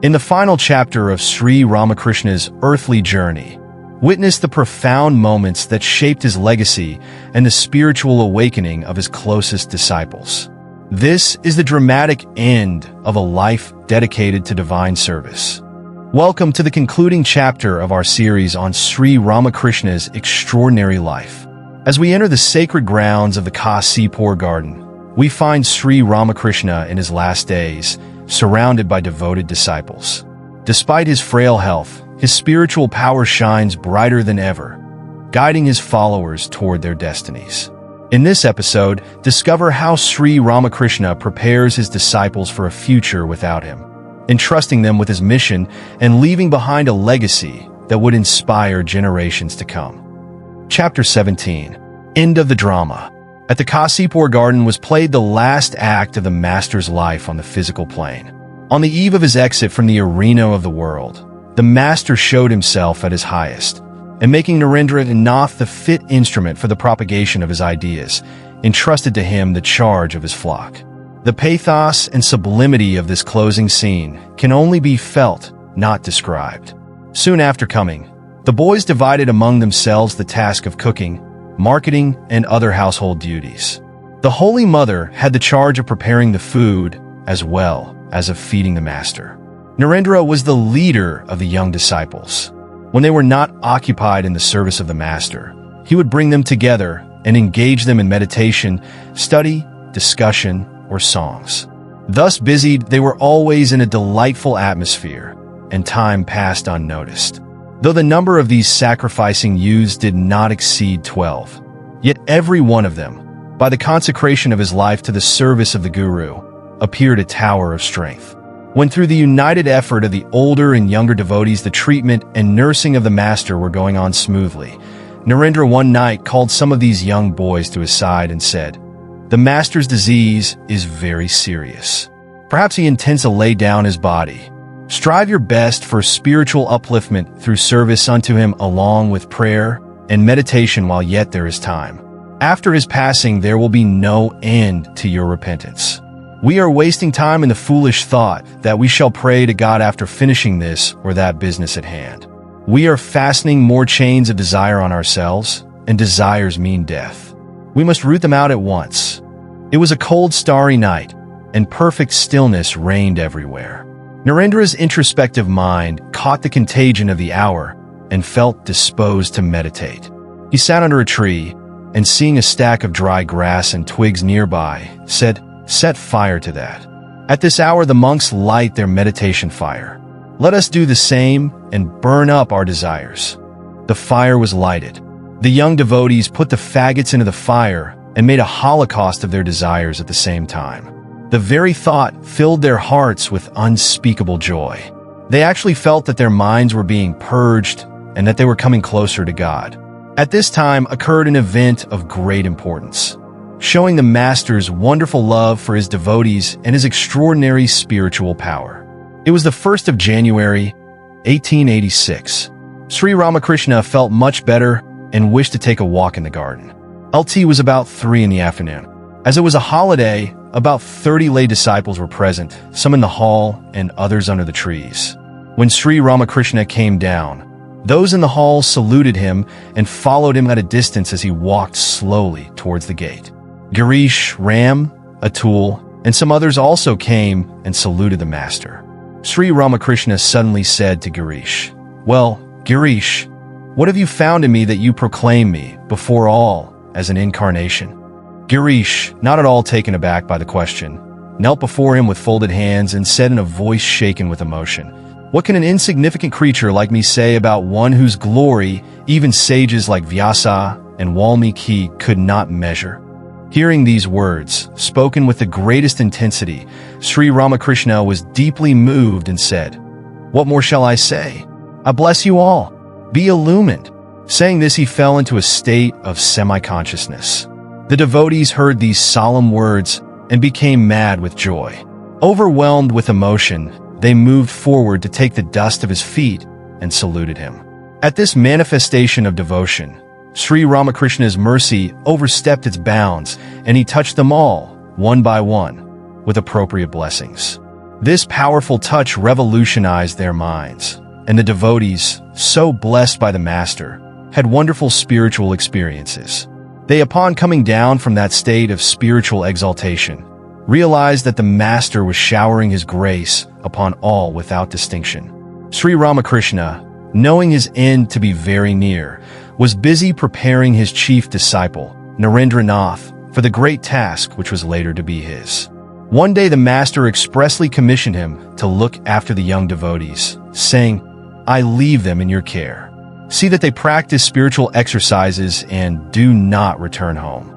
In the final chapter of Sri Ramakrishna's earthly journey, witness the profound moments that shaped his legacy and the spiritual awakening of his closest disciples. This is the dramatic end of a life dedicated to divine service. Welcome to the concluding chapter of our series on Sri Ramakrishna's extraordinary life. As we enter the sacred grounds of the Cossipore garden, we find Sri Ramakrishna in his last days, surrounded by devoted disciples. Despite his frail health, his spiritual power shines brighter than ever, guiding his followers toward their destinies. In this episode, discover how Sri Ramakrishna prepares his disciples for a future without him, entrusting them with his mission and leaving behind a legacy that would inspire generations to come. Chapter 17. End of the drama. At the Cossipore garden was played the last act of the master's life on the physical plane. On the eve of his exit from the arena of the world, the master showed himself at his highest, and making Narendra Nath the fit instrument for the propagation of his ideas, entrusted to him the charge of his flock. The pathos and sublimity of this closing scene can only be felt, not described. Soon after coming, the boys divided among themselves the task of cooking, marketing, and other household duties. The Holy Mother had the charge of preparing the food as well as of feeding the master. Narendra was the leader of the young disciples. When they were not occupied in the service of the master, he would bring them together and engage them in meditation, study, discussion, or songs. Thus busied, they were always in a delightful atmosphere, and time passed unnoticed. Though the number of these sacrificing youths did not exceed 12, yet every one of them, by the consecration of his life to the service of the Guru, appeared a tower of strength. When through the united effort of the older and younger devotees the treatment and nursing of the master were going on smoothly, Narendra one night called some of these young boys to his side and said, "The master's disease is very serious. Perhaps he intends to lay down his body. Strive your best for spiritual upliftment through service unto him along with prayer and meditation while yet there is time. After his passing there will be no end to your repentance. We are wasting time in the foolish thought that we shall pray to God after finishing this or that business at hand. We are fastening more chains of desire on ourselves, and desires mean death. We must root them out at once." It was a cold, starry night, and perfect stillness reigned everywhere. Narendra's introspective mind caught the contagion of the hour and felt disposed to meditate. He sat under a tree, and seeing a stack of dry grass and twigs nearby, said, "Set fire to that." At this hour the monks light their meditation fire. Let us do the same and burn up our desires. The fire was lighted. The young devotees put the faggots into the fire and made a holocaust of their desires at the same time. The very thought filled their hearts with unspeakable joy. They actually felt that their minds were being purged and that they were coming closer to God. At this time occurred an event of great importance, showing the master's wonderful love for his devotees and his extraordinary spiritual power. It was the 1st of January, 1886. Sri Ramakrishna felt much better and wished to take a walk in the garden. It was about 3 in the afternoon. As it was a holiday, about 30 lay disciples were present, some in the hall and others under the trees. When Sri Ramakrishna came down, those in the hall saluted him and followed him at a distance as he walked slowly towards the gate. Girish, Ram, Atul, and some others also came and saluted the master. Sri Ramakrishna suddenly said to Girish, "Well, Girish, what have you found in me that you proclaim me, before all, as an incarnation?" Girish, not at all taken aback by the question, knelt before him with folded hands and said in a voice shaken with emotion, "What can an insignificant creature like me say about one whose glory even sages like Vyasa and Valmiki could not measure?" Hearing these words, spoken with the greatest intensity, Sri Ramakrishna was deeply moved and said, "What more shall I say? I bless you all. Be illumined." Saying this, he fell into a state of semi-consciousness. The devotees heard these solemn words and became mad with joy. Overwhelmed with emotion, they moved forward to take the dust of his feet and saluted him. At this manifestation of devotion, Sri Ramakrishna's mercy overstepped its bounds, and he touched them all, one by one, with appropriate blessings. This powerful touch revolutionized their minds, and the devotees, so blessed by the Master, had wonderful spiritual experiences. They, upon coming down from that state of spiritual exaltation, realized that the Master was showering his grace upon all without distinction. Sri Ramakrishna, knowing his end to be very near, was busy preparing his chief disciple, Narendranath, for the great task which was later to be his. One day the Master expressly commissioned him to look after the young devotees, saying, "I leave them in your care. See that they practice spiritual exercises and do not return home."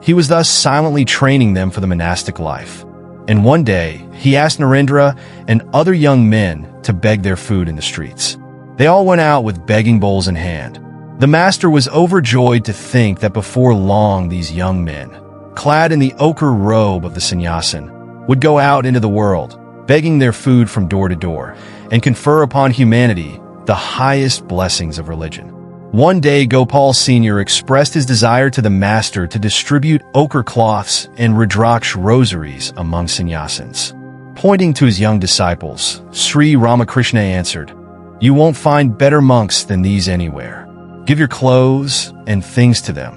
He was thus silently training them for the monastic life. And one day, he asked Narendra and other young men to beg their food in the streets. They all went out with begging bowls in hand. The Master was overjoyed to think that before long these young men, clad in the ochre robe of the sannyasin, would go out into the world, begging their food from door to door, and confer upon humanity the highest blessings of religion. One day, Gopal Sr. expressed his desire to the Master to distribute ochre cloths and Rudraksh rosaries among sannyasins. Pointing to his young disciples, Sri Ramakrishna answered, "You won't find better monks than these anywhere. Give your clothes and things to them."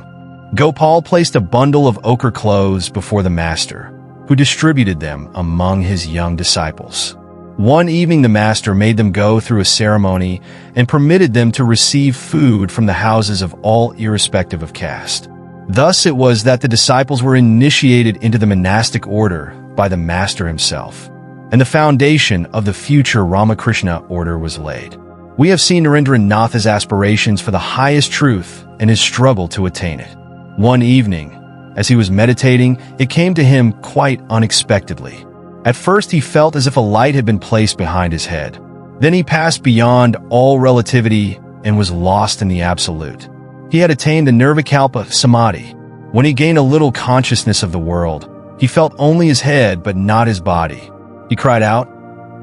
Gopal placed a bundle of ochre clothes before the Master, who distributed them among his young disciples. One evening the Master made them go through a ceremony and permitted them to receive food from the houses of all irrespective of caste. Thus it was that the disciples were initiated into the monastic order by the Master himself, and the foundation of the future Ramakrishna order was laid. We have seen Narendranath's aspirations for the highest truth and his struggle to attain it. One evening, as he was meditating, it came to him quite unexpectedly. At first he felt as if a light had been placed behind his head. Then he passed beyond all relativity and was lost in the absolute. He had attained the Nirvikalpa Samadhi. When he gained a little consciousness of the world, he felt only his head but not his body. He cried out,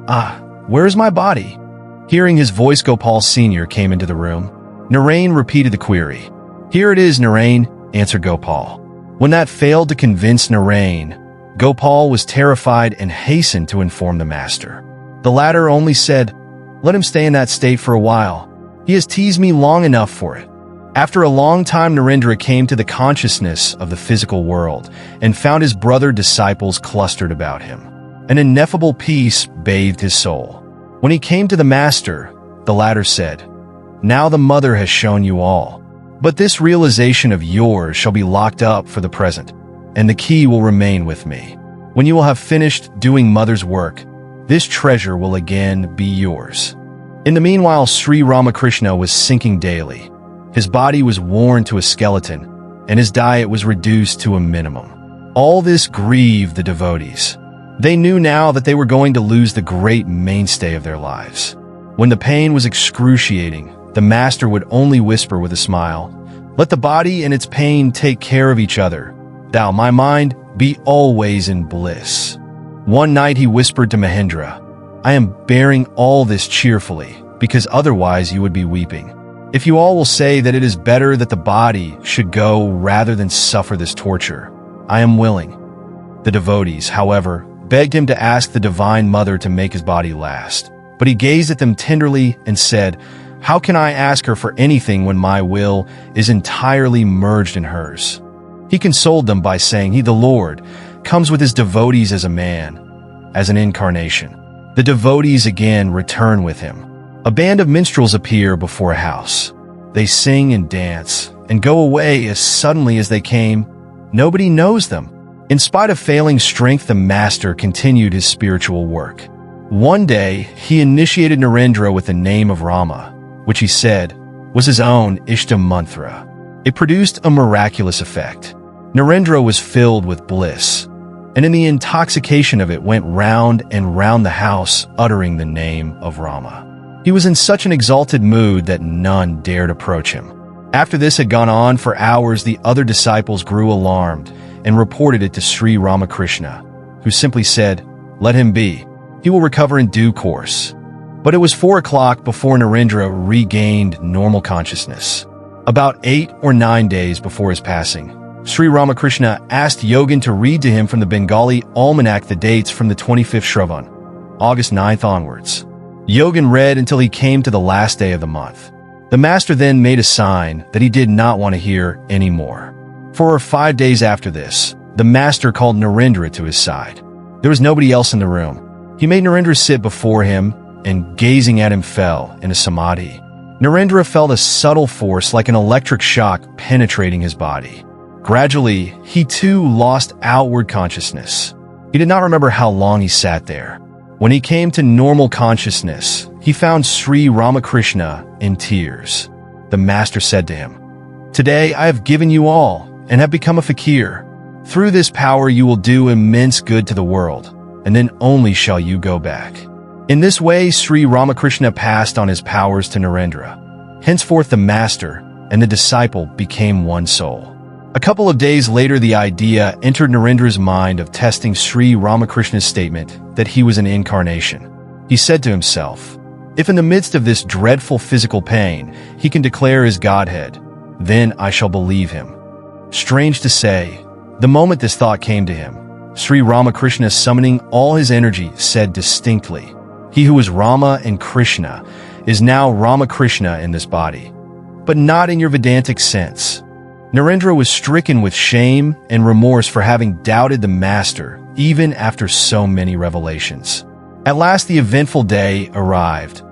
"Ah, where is my body?" Hearing his voice, Gopal Sr. came into the room. Narain repeated the query. "Here it is, Narain," answered Gopal. When that failed to convince Narain, Gopal was terrified and hastened to inform the Master. The latter only said, "Let him stay in that state for a while. He has teased me long enough for it." After a long time, Narendra came to the consciousness of the physical world and found his brother disciples clustered about him. An ineffable peace bathed his soul. When he came to the Master, the latter said, "Now the Mother has shown you all. But this realization of yours shall be locked up for the present, and the key will remain with me. When you will have finished doing Mother's work, this treasure will again be yours." In the meanwhile, Sri Ramakrishna was sinking daily. His body was worn to a skeleton, and his diet was reduced to a minimum. All this grieved the devotees. They knew now that they were going to lose the great mainstay of their lives. When the pain was excruciating, the Master would only whisper with a smile, "Let the body and its pain take care of each other. Thou, my mind, be always in bliss." One night he whispered to Mahendra, "I am bearing all this cheerfully, because otherwise you would be weeping. If you all will say that it is better that the body should go rather than suffer this torture, I am willing." The devotees, however, begged him to ask the Divine Mother to make his body last. But he gazed at them tenderly and said, "How can I ask her for anything when my will is entirely merged in hers?" He consoled them by saying, "He, the Lord, comes with his devotees as a man, as an incarnation." The devotees again return with him. A band of minstrels appear before a house. They sing and dance and go away as suddenly as they came. Nobody knows them. In spite of failing strength, the Master continued his spiritual work. One day, he initiated Narendra with the name of Rama, which he said was his own Ishta mantra. It produced a miraculous effect. Narendra was filled with bliss, and in the intoxication of it went round and round the house, uttering the name of Rama. He was in such an exalted mood that none dared approach him. After this had gone on for hours, the other disciples grew alarmed and reported it to Sri Ramakrishna, who simply said, "Let him be. He will recover in due course." But it was 4 o'clock before Narendra regained normal consciousness. About 8 or 9 days before his passing, Sri Ramakrishna asked Yogin to read to him from the Bengali almanac the dates from the 25th Shravan. August 9th onwards. Yogin read until he came to the last day of the month. The master then made a sign that he did not want to hear any more. 4 or 5 days after this, the master called Narendra to his side. There was nobody else in the room. He made Narendra sit before him and, gazing at him, fell into samadhi. Narendra felt a subtle force like an electric shock penetrating his body. Gradually, he too lost outward consciousness. He did not remember how long he sat there. When he came to normal consciousness, he found Sri Ramakrishna in tears. The master said to him, "Today I have given you all and have become a fakir. Through this power you will do immense good to the world, and then only shall you go back." In this way, Sri Ramakrishna passed on his powers to Narendra. Henceforth the master and the disciple became one soul. A couple of days later, the idea entered Narendra's mind of testing Sri Ramakrishna's statement that he was an incarnation. He said to himself, "If in the midst of this dreadful physical pain he can declare his Godhead, then I shall believe him." Strange to say, the moment this thought came to him, Sri Ramakrishna, summoning all his energy, said distinctly, "He who is Rama and Krishna is now Ramakrishna in this body, but not in your Vedantic sense." Narendra was stricken with shame and remorse for having doubted the master, even after so many revelations. At last the eventful day arrived,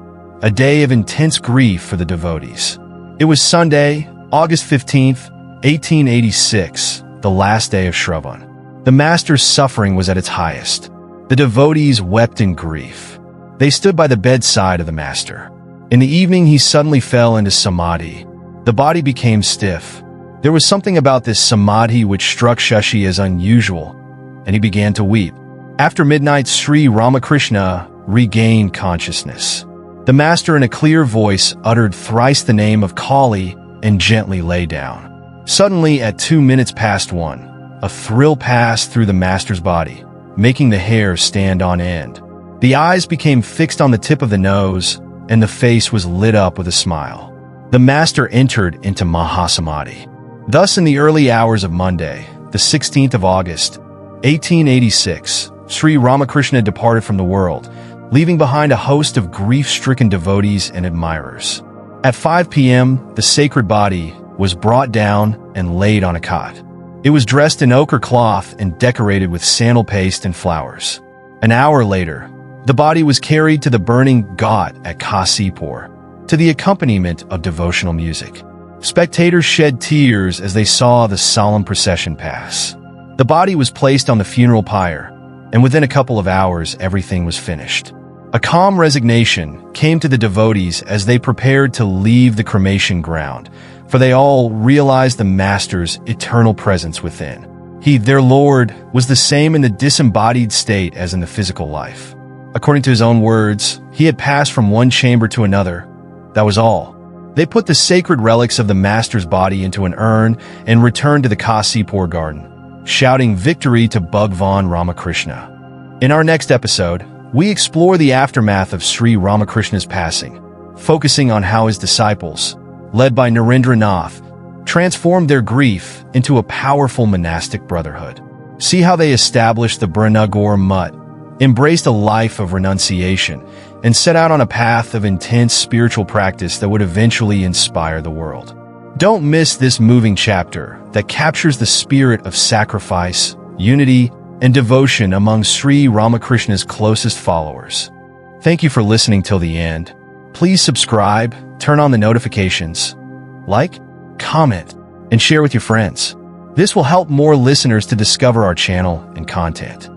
a day of intense grief for the devotees. It was Sunday, August 15th, 1886, the last day of Shravan. The master's suffering was at its highest. The devotees wept in grief. They stood by the bedside of the master. In the evening he suddenly fell into samadhi. The body became stiff. There was something about this samadhi which struck Shashi as unusual, and he began to weep. After midnight, Sri Ramakrishna regained consciousness. The master in a clear voice uttered thrice the name of Kali and gently lay down. Suddenly, at 2 minutes past 1, a thrill passed through the master's body, making the hair stand on end. The eyes became fixed on the tip of the nose, and the face was lit up with a smile. The master entered into Mahasamadhi. Thus, in the early hours of Monday, the 16th of August, 1886, Sri Ramakrishna departed from the world, leaving behind a host of grief-stricken devotees and admirers. At 5 p.m., the sacred body was brought down and laid on a cot. It was dressed in ochre cloth and decorated with sandal paste and flowers. An hour later, the body was carried to the burning ghat at Cossipore, to the accompaniment of devotional music. Spectators shed tears as they saw the solemn procession pass. The body was placed on the funeral pyre, and within a couple of hours everything was finished. A calm resignation came to the devotees as they prepared to leave the cremation ground, for they all realized the master's eternal presence within. He, their Lord, was the same in the disembodied state as in the physical life. According to his own words, he had passed from one chamber to another. That was all. They put the sacred relics of the master's body into an urn and returned to the Cossipore garden, shouting victory to Bhagwan Ramakrishna. In our next episode, we explore the aftermath of Sri Ramakrishna's passing, focusing on how his disciples, led by Narendra Nath, transformed their grief into a powerful monastic brotherhood. See how they established the Brahmagor Mutt, embraced a life of renunciation, and set out on a path of intense spiritual practice that would eventually inspire the world. Don't miss this moving chapter that captures the spirit of sacrifice, unity, and devotion among Sri Ramakrishna's closest followers. Thank you for listening till the end. Please subscribe, turn on the notifications, like, comment, and share with your friends. This will help more listeners to discover our channel and content.